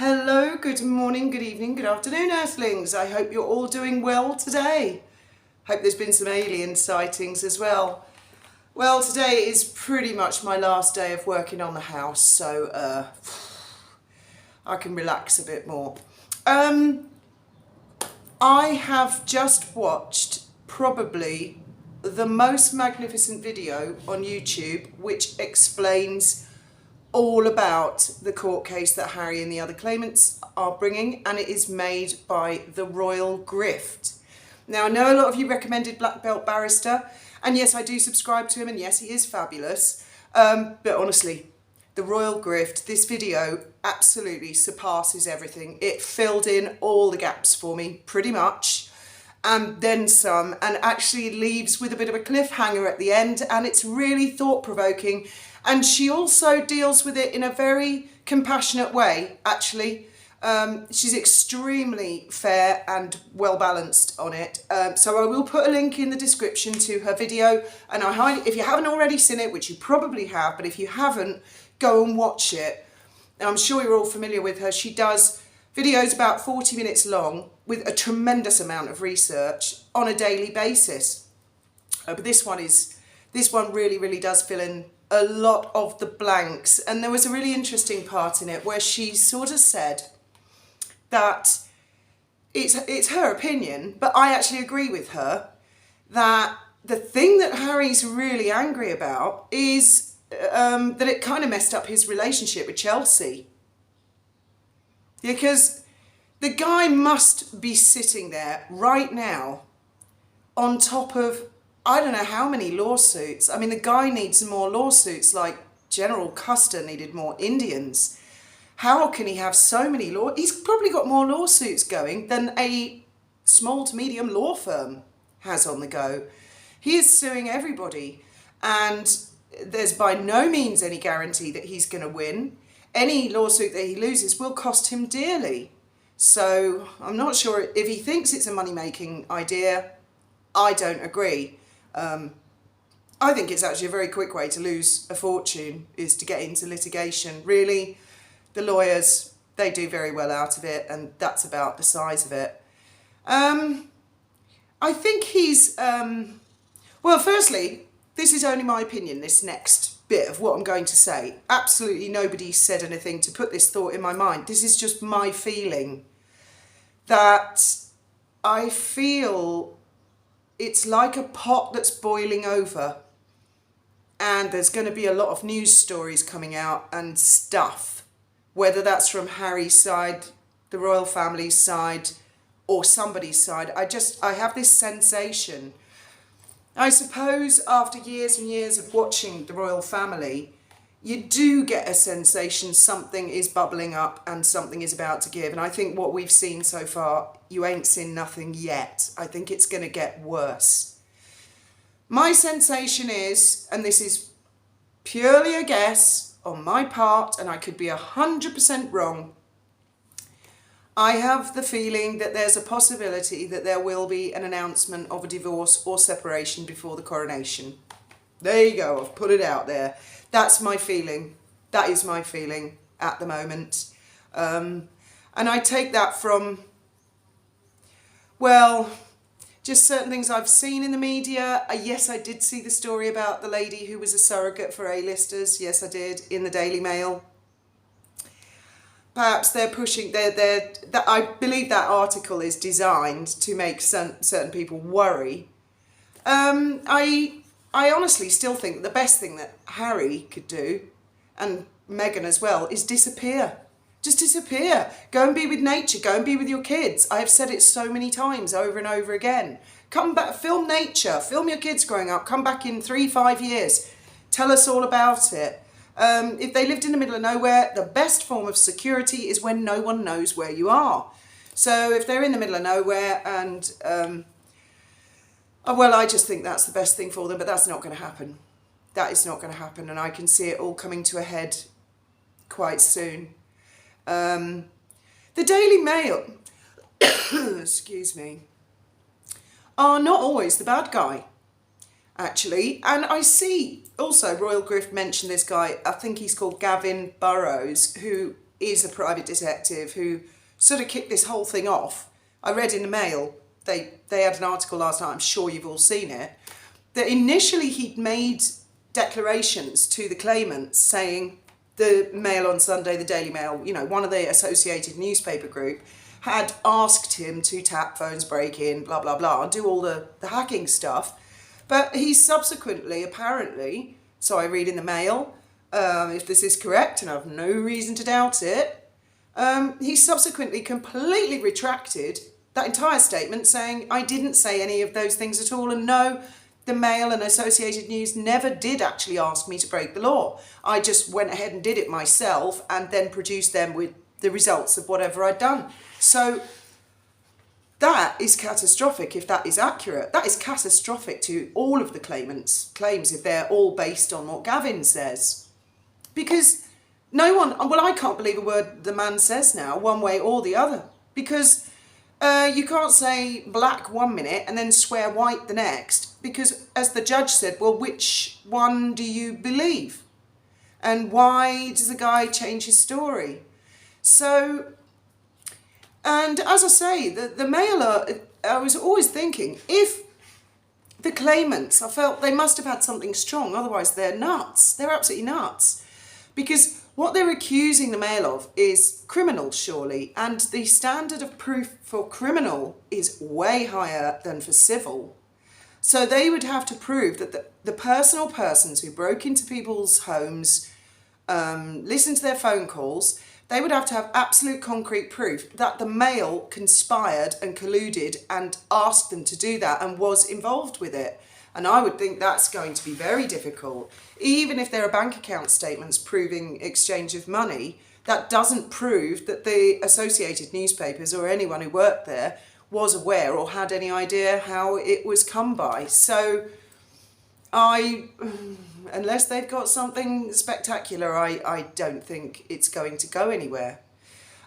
Hello, good morning, good evening, good afternoon, Earthlings. I hope you're all doing well today. Hope there's been some alien sightings as well. Well, today is pretty much my last day of working on the house, so I can relax a bit more. I have just watched probably the most magnificent video on YouTube which explains all about the court case that Harry and the other claimants are bringing, and it is made by the Royal Grift. Now, I know a lot of you recommended Black Belt Barrister, and yes, I do subscribe to him, and yes, he is fabulous, but honestly, the Royal Grift, this video absolutely surpasses everything. It filled in all the gaps for me, pretty much, and then some, and actually leaves with a bit of a cliffhanger at the end, and it's really thought-provoking. And she also deals with it in a very compassionate way, actually. She's extremely fair and well balanced on it. So I will put a link in the description to her video, and I highly, if you haven't already seen it, which you probably have, but if you haven't, go and watch it. I'm sure you're all familiar with her. She does videos about 40 minutes long with a tremendous amount of research on a daily basis. But this one really does fill in a lot of the blanks, and there was a really interesting part in it where she sort of said that it's her opinion, but I actually agree with her, that the thing that Harry's really angry about is that it kind of messed up his relationship with Chelsea. Because the guy must be sitting there right now on top of I don't know how many lawsuits. I mean, the guy needs more lawsuits, like General Custer needed more Indians. How can he have so many He's probably got more lawsuits going than a small to medium law firm has on the go. He is suing everybody, and there's by no means any guarantee that he's going to win. Any lawsuit that he loses will cost him dearly. So I'm not sure if he thinks it's a money-making idea. I don't agree. I think it's actually a very quick way to lose a fortune, is to get into litigation. Really, the lawyers, they do very well out of it, and that's about the size of it. I think he's, well, firstly, this is only my opinion, this next bit of what I'm going to say. Absolutely nobody said anything to put this thought in my mind. This is just my feeling, that I feel it's like a pot that's boiling over, and there's going to be a lot of news stories coming out and stuff, whether that's from Harry's side, the royal family's side, or somebody's side. I have this sensation. I suppose after years and years of watching the royal family, you do get a sensation something is bubbling up and something is about to give. And I think what we've seen so far, you ain't seen nothing yet. I think it's going to get worse. My sensation is, and this is purely a guess on my part, and I could be 100% wrong, I have the feeling that there's a possibility that there will be an announcement of a divorce or separation before the coronation. There you go, I've put it out there. That's my feeling. That is my feeling at the moment. And I take that from, well, just certain things I've seen in the media. Yes, I did see the story about the lady who was a surrogate for A-listers. Yes, I did, in the Daily Mail. Perhaps they're pushing, I believe that article is designed to make certain people worry. I honestly still think the best thing that Harry could do, and Meghan as well, is disappear. Just disappear. Go and be with nature. Go and be with your kids. I have said it so many times over and over again. Come back, film nature. Film your kids growing up. Come back in 3-5 years. Tell us all about it. If they lived in the middle of nowhere, the best form of security is when no one knows where you are. So if they're in the middle of nowhere and... well, I just think that's the best thing for them, but that's not going to happen. That is not going to happen, and I can see it all coming to a head quite soon. The Daily Mail, excuse me, are not always the bad guy, actually. And I see also Royal Grift mentioned this guy, I think he's called Gavin Burrows, who is a private detective who sort of kicked this whole thing off. I read in the Mail, they had an article last night, I'm sure you've all seen it, that initially he'd made declarations to the claimants saying the Mail on Sunday, the Daily Mail, you know, one of the associated newspaper group, had asked him to tap phones, break in, blah, blah, blah, and do all the hacking stuff. But he subsequently, apparently, so I read in the Mail, if this is correct, and I have no reason to doubt it, he subsequently completely retracted that entire statement, saying, I didn't say any of those things at all, and no, the Mail and Associated News never did actually ask me to break the law. I just went ahead and did it myself and then produced them with the results of whatever I'd done. So that is catastrophic if that is accurate. That is catastrophic to all of the claimants' claims if they're all based on what Gavin says. Because no one, well, I can't believe a word the man says now, one way or the other. Because you can't say black one minute and then swear white the next. Because as the judge said, well, which one do you believe? And why does the guy change his story? So, and as I say, the Mail, I was always thinking, if the claimants, I felt they must have had something strong, otherwise they're nuts. They're absolutely nuts. Because what they're accusing the Mail of is criminal, surely, and the standard of proof for criminal is way higher than for civil. So they would have to prove that the personal persons who broke into people's homes, listened to their phone calls, they would have to have absolute concrete proof that the Mail conspired and colluded and asked them to do that and was involved with it. And I would think that's going to be very difficult. Even if there are bank account statements proving exchange of money, that doesn't prove that the associated newspapers or anyone who worked there was aware or had any idea how it was come by. So unless they've got something spectacular, I don't think it's going to go anywhere.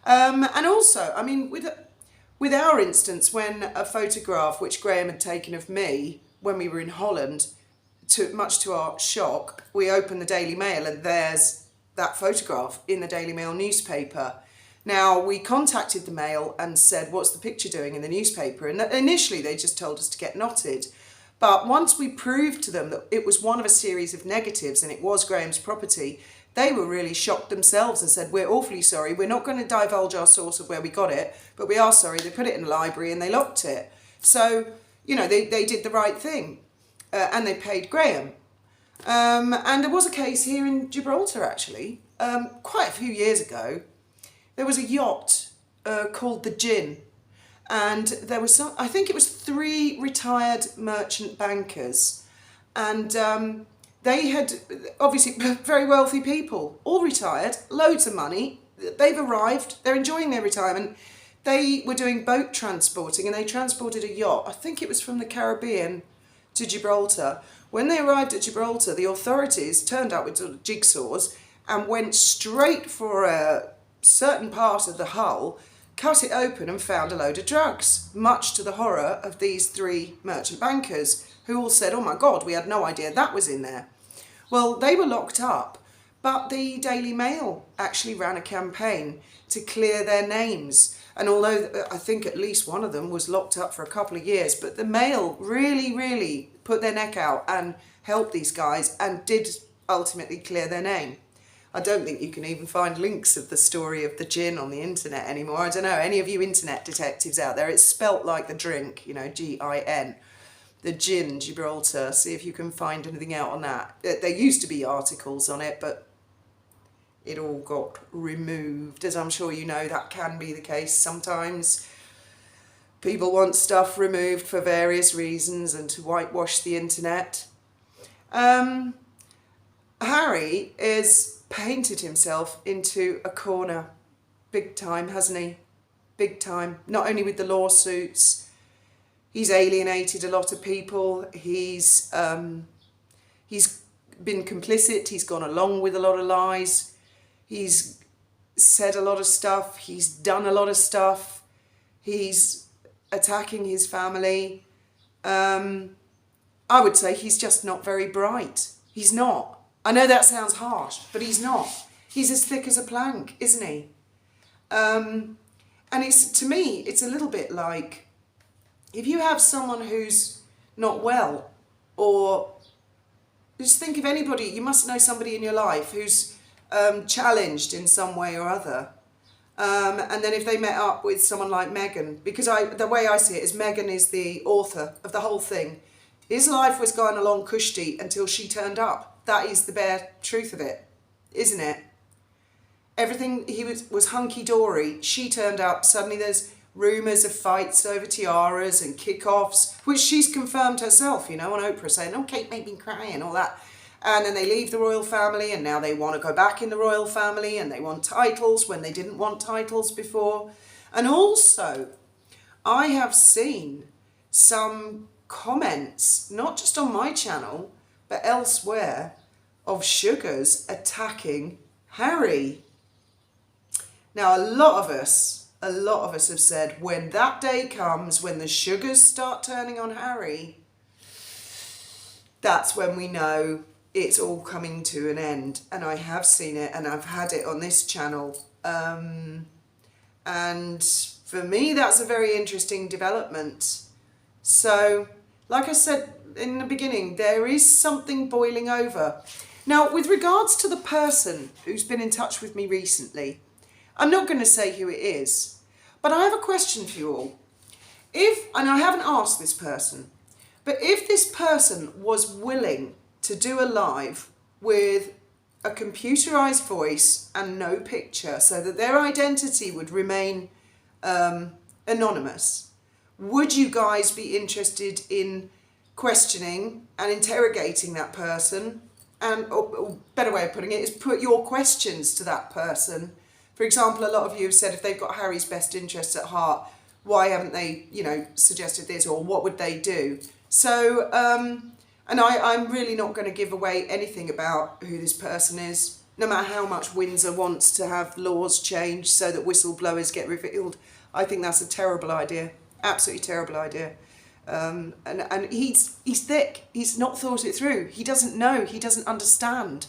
And also, I mean, with our instance, when a photograph which Graham had taken of me when we were in Holland, much to our shock, we opened the Daily Mail and there's that photograph in the Daily Mail newspaper. Now, we contacted the Mail and said, what's the picture doing in the newspaper? And initially they just told us to get knotted. But once we proved to them that it was one of a series of negatives and it was Graham's property, they were really shocked themselves and said, we're awfully sorry, we're not going to divulge our source of where we got it, but we are sorry. They put it in the library and they locked it. So, you know, they did the right thing and they paid Graham. And there was a case here in Gibraltar, actually, quite a few years ago. There was a yacht called the Gin. And there was I think it was 3 retired merchant bankers, and they had, obviously very wealthy people, all retired, loads of money, they've arrived, they're enjoying their retirement, they were doing boat transporting and they transported a yacht, I think it was from the Caribbean to Gibraltar. When they arrived at Gibraltar, the authorities turned up with sort of jigsaws and went straight for a certain part of the hull, cut it open and found a load of drugs, much to the horror of these 3 merchant bankers who all said, oh my God, we had no idea that was in there. Well, they were locked up, but the Daily Mail actually ran a campaign to clear their names. And although I think at least one of them was locked up for a couple of years, but the Mail really, really put their neck out and helped these guys and did ultimately clear their name. I don't think you can even find links of the story of the gin on the internet anymore. I don't know, any of you internet detectives out there, it's spelt like the drink, you know, G-I-N. The Gin, Gibraltar, see if you can find anything out on that. There used to be articles on it, but it all got removed. As I'm sure you know, that can be the case sometimes. People want stuff removed for various reasons and to whitewash the internet. Harry is painted himself into a corner big time, hasn't he? Big time. Not only with the lawsuits, he's alienated a lot of people. He's been complicit. He's gone along with a lot of lies. He's said a lot of stuff. He's done a lot of stuff. He's attacking his family. I would say he's just not very bright. He's not. I know that sounds harsh, but he's not. He's as thick as a plank, isn't he? And it's, to me, it's a little bit like if you have someone who's not well, or just think of anybody, you must know somebody in your life who's challenged in some way or other. And then if they met up with someone like Meghan, because the way I see it is Meghan is the author of the whole thing. His life was going along cushy until she turned up. That is the bare truth of it, isn't it? Everything, he was hunky-dory. She turned up, suddenly there's rumours of fights over tiaras and kick-offs, which she's confirmed herself, you know, on Oprah, saying, oh, Kate made me cry and all that. And then they leave the royal family, and now they want to go back in the royal family, and they want titles when they didn't want titles before. And also, I have seen some comments, not just on my channel, but elsewhere, of sugars attacking Harry. Now, a lot of us have said, when that day comes, when the sugars start turning on Harry, that's when we know it's all coming to an end. And I have seen it, and I've had it on this channel. And for me, that's a very interesting development. So, like I said in the beginning, there is something boiling over. Now, with regards to the person who's been in touch with me recently, I'm not going to say who it is, but I have a question for you all. And I haven't asked this person, but if this person was willing to do a live with a computerized voice and no picture so that their identity would remain anonymous, would you guys be interested in questioning and interrogating that person? And or better way of putting it is put your questions to that person. For example, a lot of you have said if they've got Harry's best interests at heart, why haven't they, you know, suggested this, or what would they do? So, and I'm really not going to give away anything about who this person is, no matter how much Windsor wants to have laws changed so that whistleblowers get revealed. I think that's a terrible idea, absolutely terrible idea. And he's thick. He's not thought it through. He doesn't know. He doesn't understand.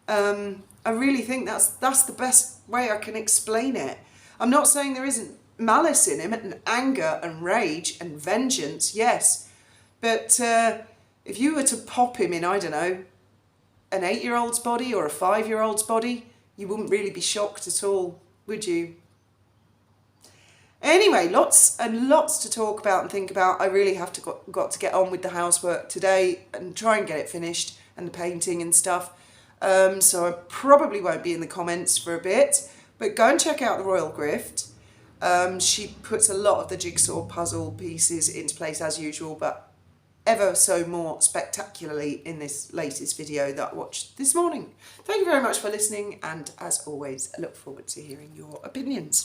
I really think that's the best way I can explain it. I'm not saying there isn't malice in him, and anger and rage and vengeance, yes. But if you were to pop him in, I don't know, an 8-year-old's body or a 5-year-old's body, you wouldn't really be shocked at all, would you? Anyway, lots and lots to talk about and think about. I really have got to get on with the housework today and try and get it finished, and the painting and stuff. So I probably won't be in the comments for a bit, but go and check out the Royal Grift. She puts a lot of the jigsaw puzzle pieces into place as usual, but ever so more spectacularly in this latest video that I watched this morning. Thank you very much for listening, and as always, I look forward to hearing your opinions.